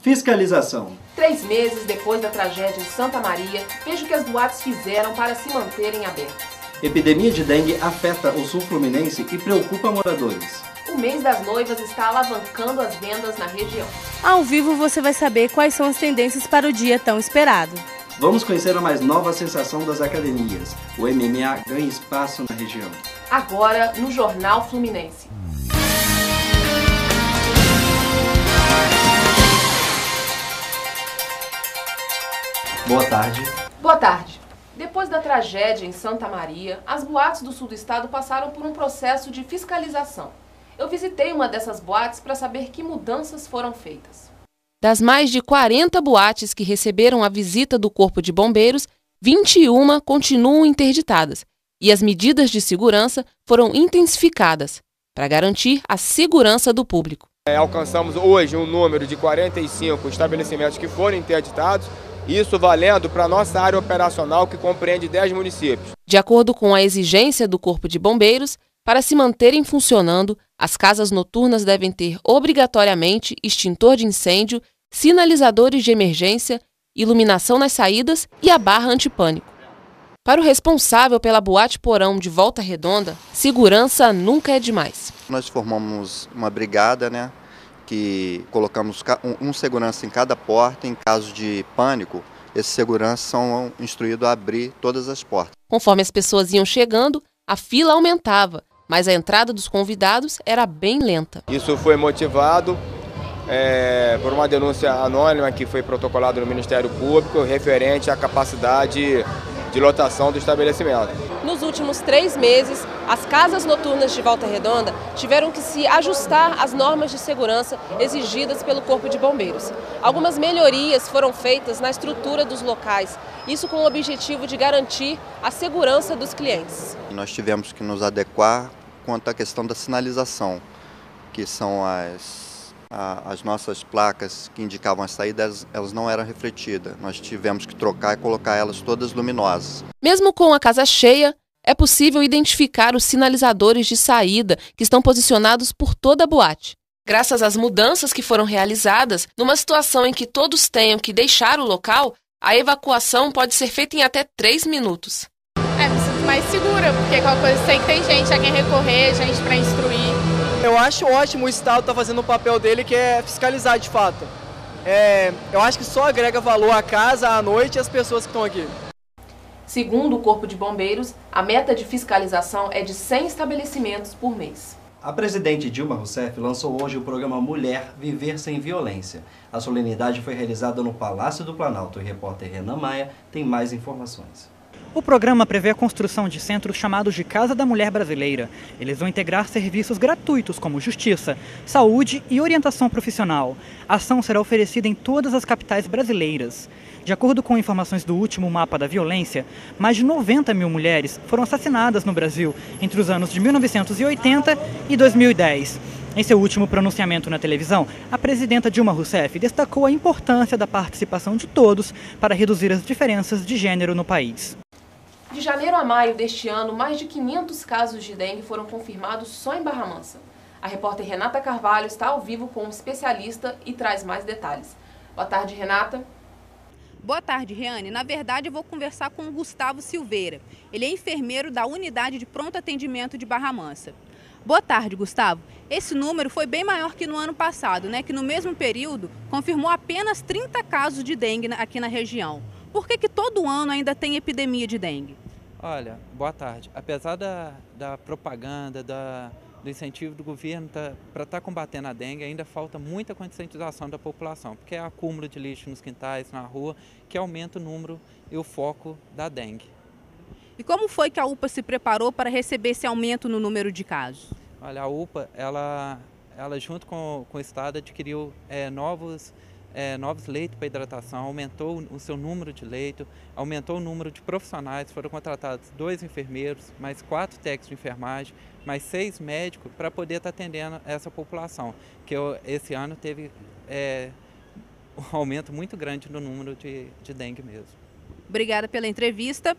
Fiscalização. 3 meses depois da tragédia em Santa Maria, veja o que as boates fizeram para se manterem abertas. Epidemia de dengue afeta o sul fluminense e preocupa moradores. O mês das noivas está alavancando as vendas na região. Ao vivo você vai saber quais são as tendências para o dia tão esperado. Vamos conhecer a mais nova sensação das academias. O MMA ganha espaço na região. Agora no Jornal Fluminense. Boa tarde. Boa tarde. Depois da tragédia em Santa Maria, as boates do sul do estado passaram por um processo de fiscalização. Eu visitei uma dessas boates para saber que mudanças foram feitas. Das mais de 40 boates que receberam a visita do Corpo de Bombeiros, 21 continuam interditadas e as medidas de segurança foram intensificadas para garantir a segurança do público. Alcançamos hoje um número de 45 estabelecimentos que foram interditados, isso valendo para a nossa área operacional, que compreende 10 municípios. De acordo com a exigência do Corpo de Bombeiros, para se manterem funcionando, as casas noturnas devem ter obrigatoriamente extintor de incêndio, sinalizadores de emergência, iluminação nas saídas e a barra antipânico. Para o responsável pela Boate Porão de Volta Redonda, segurança nunca é demais. Nós formamos uma brigada, que colocamos um segurança em cada porta. Em caso de pânico, esses seguranças são instruídos a abrir todas as portas. Conforme as pessoas iam chegando, a fila aumentava, mas a entrada dos convidados era bem lenta. Isso foi motivado por uma denúncia anônima que foi protocolada no Ministério Público referente à capacidade de lotação do estabelecimento. Nos últimos 3 meses, as casas noturnas de Volta Redonda tiveram que se ajustar às normas de segurança exigidas pelo Corpo de Bombeiros. Algumas melhorias foram feitas na estrutura dos locais, isso com o objetivo de garantir a segurança dos clientes. Nós tivemos que nos adequar quanto à questão da sinalização, que são as nossas placas que indicavam as saídas, elas não eram refletidas. Nós tivemos que trocar e colocar elas todas luminosas. Mesmo com a casa cheia, é possível identificar os sinalizadores de saída que estão posicionados por toda a boate. Graças às mudanças que foram realizadas, numa situação em que todos tenham que deixar o local, a evacuação pode ser feita em até 3 minutos. Me sinto mais segura, porque qualquer coisa sei que tem gente a quem recorrer, gente para instruir. Eu acho ótimo o Estado estar fazendo o papel dele, que é fiscalizar de fato. Eu acho que só agrega valor à casa, à noite e às pessoas que estão aqui. Segundo o Corpo de Bombeiros, a meta de fiscalização é de 100 estabelecimentos por mês. A presidente Dilma Rousseff lançou hoje o programa Mulher Viver Sem Violência. A solenidade foi realizada no Palácio do Planalto. O repórter Renan Maia tem mais informações. O programa prevê a construção de centros chamados de Casa da Mulher Brasileira. Eles vão integrar serviços gratuitos como justiça, saúde e orientação profissional. A ação será oferecida em todas as capitais brasileiras. De acordo com informações do último mapa da violência, mais de 90 mil mulheres foram assassinadas no Brasil entre os anos de 1980 e 2010. Em seu último pronunciamento na televisão, a presidenta Dilma Rousseff destacou a importância da participação de todos para reduzir as diferenças de gênero no país. De janeiro a maio deste ano, mais de 500 casos de dengue foram confirmados só em Barra Mansa. A repórter Renata Carvalho está ao vivo com um especialista e traz mais detalhes. Boa tarde, Renata. Boa tarde, Reane. Na verdade, eu vou conversar com o Gustavo Silveira. Ele é enfermeiro da Unidade de Pronto Atendimento de Barra Mansa. Boa tarde, Gustavo. Esse número foi bem maior que no ano passado, que no mesmo período confirmou apenas 30 casos de dengue aqui na região. Por que todo ano ainda tem epidemia de dengue? Olha, boa tarde. Apesar da propaganda, do incentivo do governo para estar combatendo a dengue, ainda falta muita conscientização da população, porque é acúmulo de lixo nos quintais, na rua, que aumenta o número e o foco da dengue. E como foi que a UPA se preparou para receber esse aumento no número de casos? Olha, a UPA, ela junto com o Estado, adquiriu novos leitos para hidratação, aumentou o seu número de leitos, aumentou o número de profissionais, foram contratados 2 enfermeiros, mais 4 técnicos de enfermagem, mais 6 médicos para poder estar atendendo essa população, que esse ano teve um aumento muito grande no número de dengue mesmo. Obrigada pela entrevista.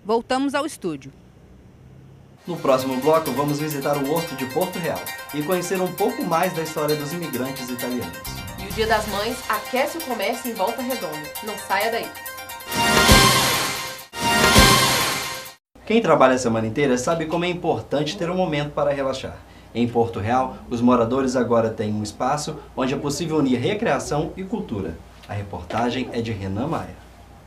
Voltamos ao estúdio. No próximo bloco, vamos visitar o Horto de Porto Real e conhecer um pouco mais da história dos imigrantes italianos. E o Dia das Mães aquece o comércio em Volta Redonda. Não saia daí! Quem trabalha a semana inteira sabe como é importante ter um momento para relaxar. Em Porto Real, os moradores agora têm um espaço onde é possível unir recreação e cultura. A reportagem é de Renan Maia.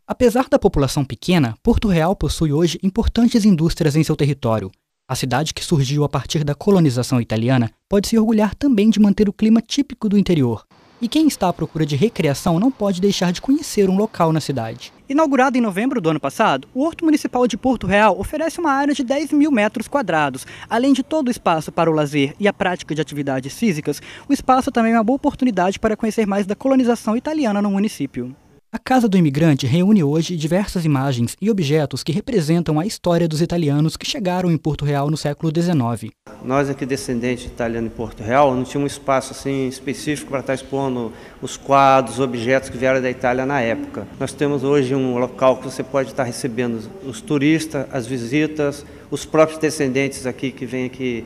Apesar da população pequena, Porto Real possui hoje importantes indústrias em seu território. A cidade, que surgiu a partir da colonização italiana, pode se orgulhar também de manter o clima típico do interior. E quem está à procura de recreação não pode deixar de conhecer um local na cidade. Inaugurado em novembro do ano passado, o Horto Municipal de Porto Real oferece uma área de 10 mil metros quadrados. Além de todo o espaço para o lazer e a prática de atividades físicas, o espaço também é uma boa oportunidade para conhecer mais da colonização italiana no município. A Casa do Imigrante reúne hoje diversas imagens e objetos que representam a história dos italianos que chegaram em Porto Real no século XIX. Nós aqui, descendentes de italiano em Porto Real, não tínhamos um espaço assim específico para estar expondo os quadros, objetos que vieram da Itália na época. Nós temos hoje um local que você pode estar recebendo os turistas, as visitas, os próprios descendentes aqui que vêm aqui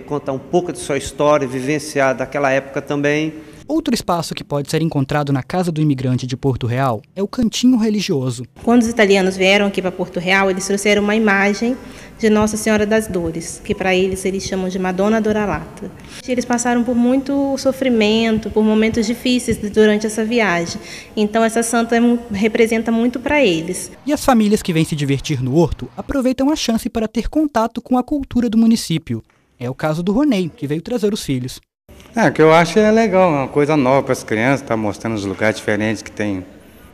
contar um pouco de sua história, vivenciar daquela época também. Outro espaço que pode ser encontrado na Casa do Imigrante de Porto Real é o Cantinho Religioso. Quando os italianos vieram aqui para Porto Real, eles trouxeram uma imagem de Nossa Senhora das Dores, que para eles chamam de Madonna Doralata. Eles passaram por muito sofrimento, por momentos difíceis durante essa viagem. Então essa santa representa muito para eles. E as famílias que vêm se divertir no horto aproveitam a chance para ter contato com a cultura do município. É o caso do Ronei, que veio trazer os filhos. O que eu acho é legal, uma coisa nova para as crianças, tá mostrando os lugares diferentes que tem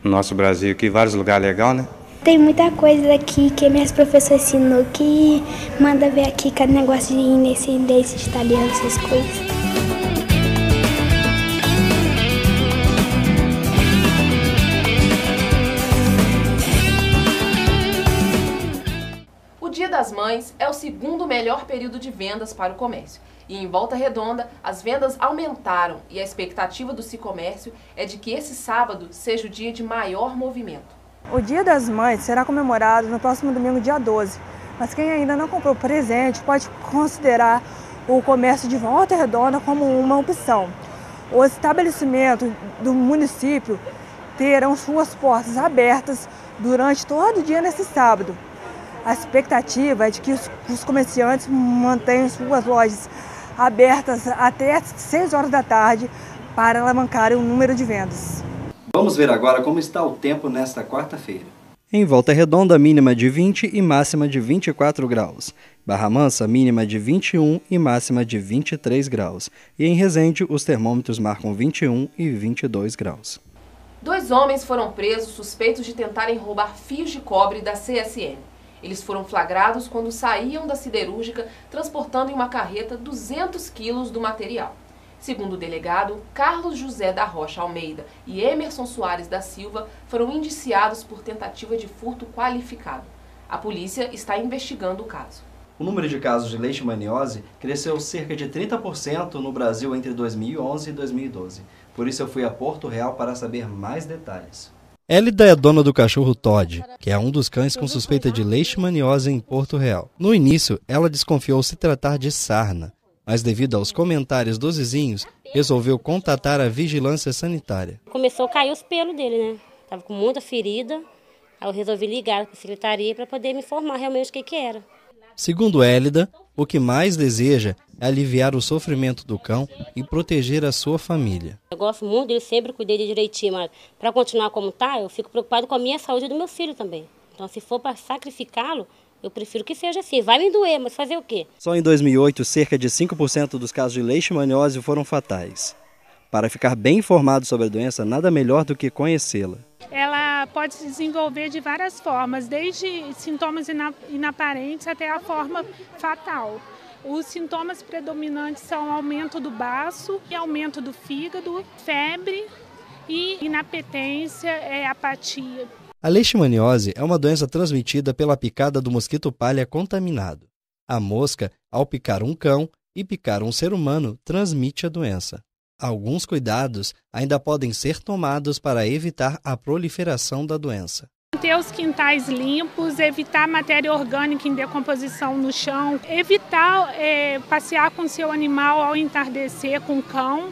no nosso Brasil aqui, vários lugares legais, né? Tem muita coisa aqui que minhas professoras ensinou que manda ver aqui, cada negócio de desses italianos, essas coisas. O Dia das Mães é o segundo melhor período de vendas para o comércio. E em Volta Redonda, as vendas aumentaram e a expectativa do Sicomércio é de que esse sábado seja o dia de maior movimento. O Dia das Mães será comemorado no próximo domingo, dia 12. Mas quem ainda não comprou presente pode considerar o comércio de Volta Redonda como uma opção. Os estabelecimentos do município terão suas portas abertas durante todo o dia nesse sábado. A expectativa é de que os comerciantes mantenham suas lojas abertas até 6 horas da tarde para alavancarem o número de vendas. Vamos ver agora como está o tempo nesta quarta-feira. Em Volta Redonda, mínima de 20 e máxima de 24 graus. Barra Mansa, mínima de 21 e máxima de 23 graus. E em Resende, os termômetros marcam 21 e 22 graus. 2 homens foram presos suspeitos de tentarem roubar fios de cobre da CSN. Eles foram flagrados quando saíam da siderúrgica transportando em uma carreta 200 quilos do material. Segundo o delegado, Carlos José da Rocha Almeida e Emerson Soares da Silva foram indiciados por tentativa de furto qualificado. A polícia está investigando o caso. O número de casos de leishmaniose cresceu cerca de 30% no Brasil entre 2011 e 2012. Por isso eu fui a Porto Real para saber mais detalhes. Hélida é dona do cachorro Todd, que é um dos cães com suspeita de leishmaniose em Porto Real. No início, ela desconfiou se tratar de sarna, mas devido aos comentários dos vizinhos, resolveu contatar a vigilância sanitária. Começou a cair os pelos dele, né? Estava com muita ferida, aí eu resolvi ligar para a secretaria para poder me informar realmente o que era. Segundo Hélida, o que mais deseja é aliviar o sofrimento do cão e proteger a sua família. Eu gosto muito dele, sempre cuidei dele direitinho, mas para continuar como está, eu fico preocupado com a minha saúde e do meu filho também. Então, se for para sacrificá-lo, eu prefiro que seja assim. Vai me doer, mas fazer o quê? Só em 2008, cerca de 5% dos casos de leishmaniose foram fatais. Para ficar bem informado sobre a doença, nada melhor do que conhecê-la. Ela pode se desenvolver de várias formas, desde sintomas inaparentes até a forma fatal. Os sintomas predominantes são aumento do baço e aumento do fígado, febre e inapetência, apatia. A leishmaniose é uma doença transmitida pela picada do mosquito palha contaminado. A mosca, ao picar um cão e picar um ser humano, transmite a doença. Alguns cuidados ainda podem ser tomados para evitar a proliferação da doença. Manter os quintais limpos, evitar matéria orgânica em decomposição no chão, evitar passear com seu animal ao entardecer com o cão,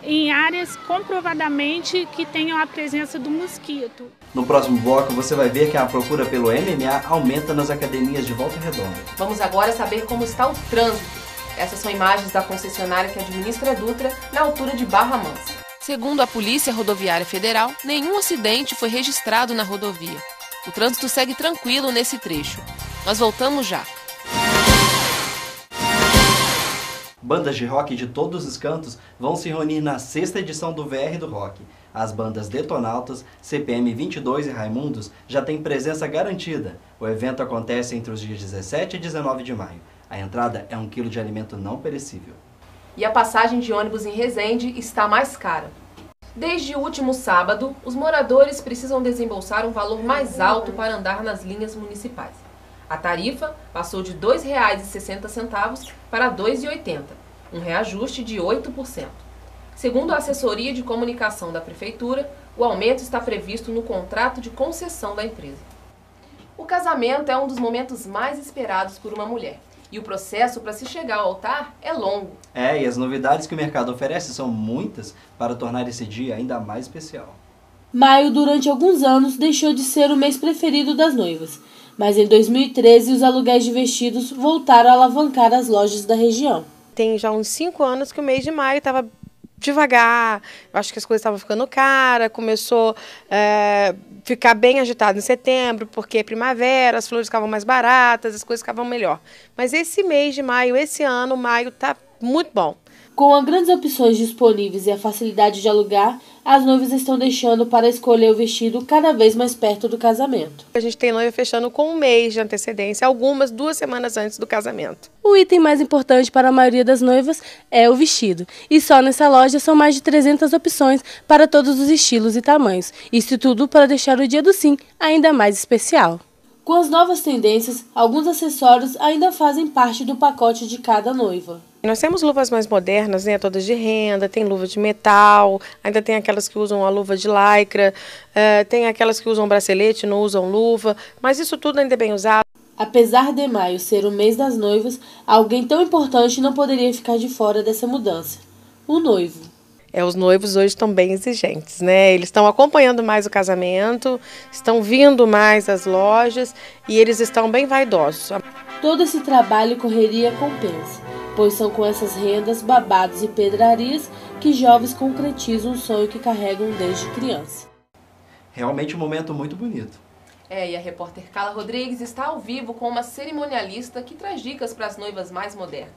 em áreas comprovadamente que tenham a presença do mosquito. No próximo bloco você vai ver que a procura pelo MMA aumenta nas academias de Volta Redonda. Vamos agora saber como está o trânsito. Essas são imagens da concessionária que administra a Dutra, na altura de Barra Mansa. Segundo a Polícia Rodoviária Federal, nenhum acidente foi registrado na rodovia. O trânsito segue tranquilo nesse trecho. Nós voltamos já. Bandas de rock de todos os cantos vão se reunir na 6ª edição do VR do Rock. As bandas Detonautas, CPM 22 e Raimundos já têm presença garantida. O evento acontece entre os dias 17 e 19 de maio. A entrada é 1 quilo de alimento não perecível. E a passagem de ônibus em Resende está mais cara. Desde o último sábado, os moradores precisam desembolsar um valor mais alto para andar nas linhas municipais. A tarifa passou de R$ 2,60 para R$ 2,80, um reajuste de 8%. Segundo a assessoria de comunicação da Prefeitura, o aumento está previsto no contrato de concessão da empresa. O casamento é um dos momentos mais esperados por uma mulher. E o processo para se chegar ao altar é longo. E as novidades que o mercado oferece são muitas para tornar esse dia ainda mais especial. Maio, durante alguns anos, deixou de ser o mês preferido das noivas. Mas em 2013, os aluguéis de vestidos voltaram a alavancar as lojas da região. Tem já uns 5 anos que o mês de maio estava devagar, eu acho que as coisas estavam ficando caras, começou a ficar bem agitado em setembro, porque é primavera, as flores ficavam mais baratas, as coisas ficavam melhor. Mas esse mês de maio, esse ano, maio, está muito bom. Com as grandes opções disponíveis e a facilidade de alugar, as noivas estão deixando para escolher o vestido cada vez mais perto do casamento. A gente tem noiva fechando com 1 mês de antecedência, algumas 2 semanas antes do casamento. O item mais importante para a maioria das noivas é o vestido. E só nessa loja são mais de 300 opções para todos os estilos e tamanhos. Isso tudo para deixar o dia do sim ainda mais especial. Com as novas tendências, alguns acessórios ainda fazem parte do pacote de cada noiva. Nós temos luvas mais modernas, né, todas de renda, tem luva de metal, ainda tem aquelas que usam a luva de lycra, tem aquelas que usam bracelete, não usam luva, mas isso tudo ainda é bem usado. Apesar de maio ser o mês das noivas, alguém tão importante não poderia ficar de fora dessa mudança: o noivo. Os noivos hoje estão bem exigentes, né? Eles estão acompanhando mais o casamento, estão vindo mais às lojas e eles estão bem vaidosos. Todo esse trabalho e correria compensa, pois são com essas rendas, babados e pedrarias que jovens concretizam um sonho que carregam desde criança. Realmente um momento muito bonito. E a repórter Carla Rodrigues está ao vivo com uma cerimonialista que traz dicas para as noivas mais modernas.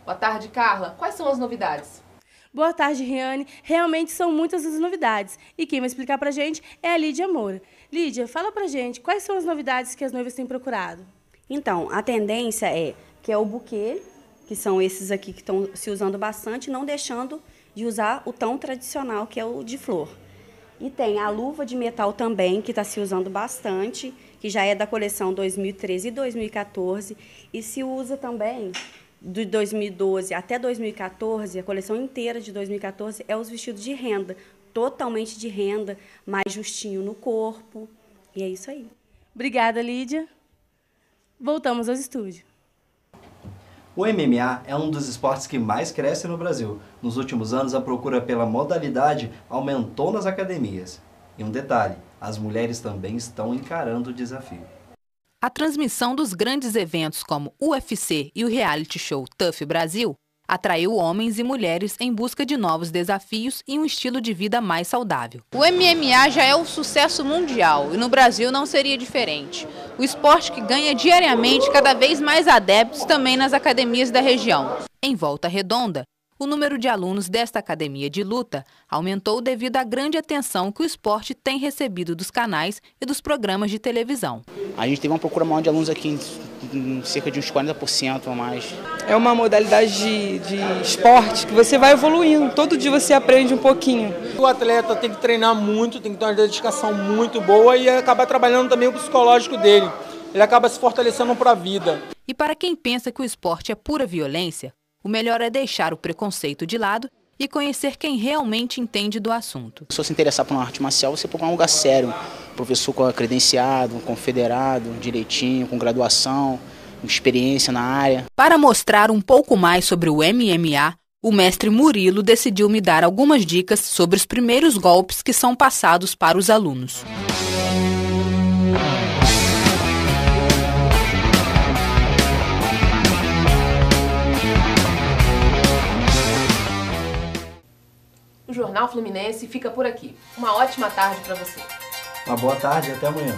Boa tarde, Carla. Quais são as novidades? Boa tarde, Riane. Realmente são muitas as novidades. E quem vai explicar pra gente é a Lídia Moura. Lídia, fala pra gente quais são as novidades que as noivas têm procurado. Então, a tendência é que é o buquê, que são esses aqui que estão se usando bastante, não deixando de usar o tão tradicional, que é o de flor. E tem a luva de metal também, que está se usando bastante, que já é da coleção 2013 e 2014, e se usa também de 2012 até 2014, a coleção inteira de 2014 é os vestidos de renda, totalmente de renda, mais justinho no corpo, e é isso aí. Obrigada, Lídia. Voltamos ao estúdio. O MMA é um dos esportes que mais cresce no Brasil. Nos últimos anos, a procura pela modalidade aumentou nas academias. E um detalhe, as mulheres também estão encarando o desafio. A transmissão dos grandes eventos como o UFC e o reality show Tough Brasil atraiu homens e mulheres em busca de novos desafios e um estilo de vida mais saudável. O MMA já é um sucesso mundial e no Brasil não seria diferente. O esporte que ganha diariamente cada vez mais adeptos também nas academias da região. Em Volta Redonda, o número de alunos desta academia de luta aumentou devido à grande atenção que o esporte tem recebido dos canais e dos programas de televisão. A gente teve uma procura maior de alunos aqui, em cerca de uns 40% ou mais. É uma modalidade de esporte que você vai evoluindo, todo dia você aprende um pouquinho. O atleta tem que treinar muito, tem que ter uma dedicação muito boa e acabar trabalhando também o psicológico dele. Ele acaba se fortalecendo para a vida. E para quem pensa que o esporte é pura violência, o melhor é deixar o preconceito de lado e conhecer quem realmente entende do assunto. Se você se interessar por uma arte marcial, você procurar um lugar sério, um professor credenciado, confederado, direitinho, com graduação, experiência na área. Para mostrar um pouco mais sobre o MMA, o mestre Murilo decidiu me dar algumas dicas sobre os primeiros golpes que são passados para os alunos. O Jornal Fluminense fica por aqui. Uma ótima tarde para você. Uma boa tarde e até amanhã.